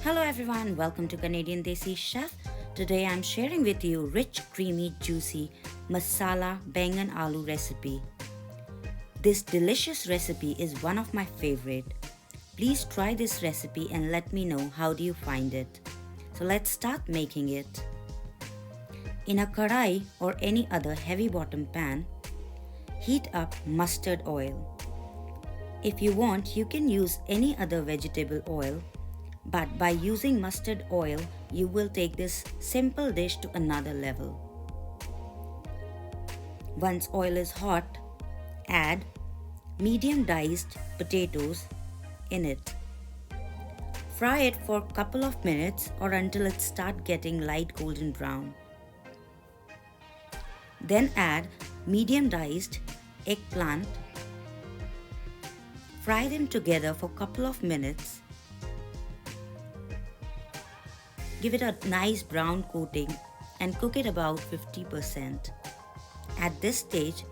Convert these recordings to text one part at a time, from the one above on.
Hello everyone, welcome to Canadian Desi Chef. Today I'm sharing with you rich, creamy, juicy masala Baingan Aloo recipe. This delicious recipe is one of my favorite. Please try this recipe and let me know how do you find it. So let's start making it. In a kadai or any other heavy bottom pan, heat up mustard oil. If you want, you can use any other vegetable oil, but by using mustard oil, you will take this simple dish to another level. Once oil is hot, add medium diced potatoes in it. Fry it for a couple of minutes or until it starts getting light golden brown. Then add medium diced eggplant. Fry them together for a couple of minutes. Give it a nice brown coating and cook it about 50%. At this stage,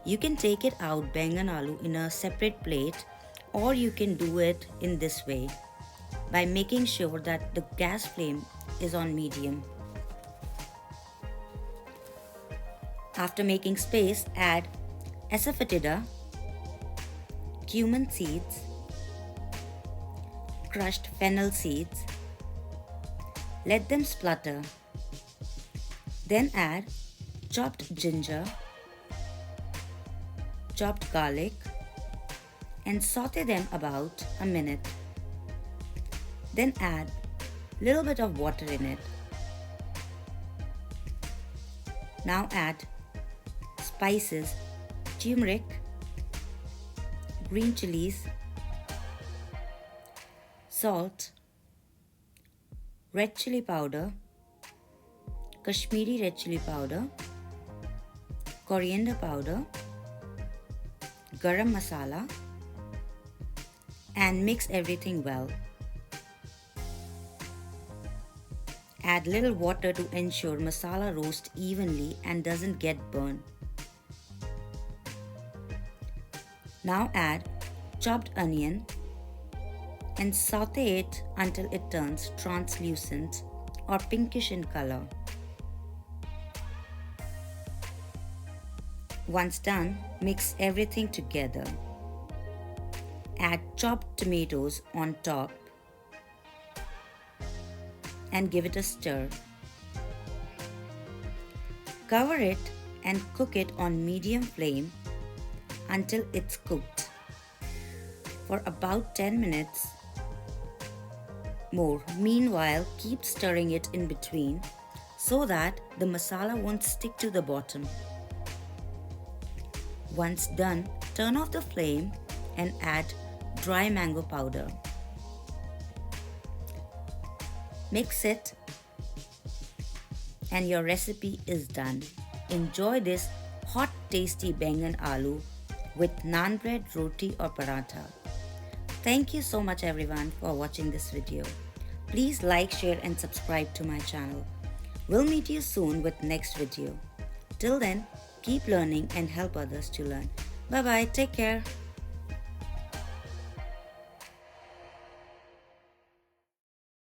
you can take it out Baingan Aloo in a separate plate, or you can do it in this way by making sure that the gas flame is on medium. After making space, add asafoetida, cumin seeds, crushed fennel seeds. Let them splutter. Then add chopped ginger, chopped garlic, and saute them about a minute. Then add a little bit of water in it. Now add spices, turmeric, green chillies, salt, red chilli powder, Kashmiri red chilli powder, coriander powder, garam masala, and mix everything well. Add little water to ensure masala roasts evenly and doesn't get burned. Now add chopped onion and saute it until it turns translucent or pinkish in color. Once done, mix everything together. Add chopped tomatoes on top and give it a stir. Cover it and cook it on medium flame until it's cooked for about 10 minutes more. Meanwhile, keep stirring it in between so that the masala won't stick to the bottom. Once done, turn off the flame and add dry mango powder. Mix it and your recipe is done. Enjoy this hot, tasty Baingan Aloo with naan bread, roti or paratha. Thank you so much everyone for watching this video. Please like, share and subscribe to my channel. We'll meet you soon with next video. Till then, keep learning and help others to learn. Bye bye, take care.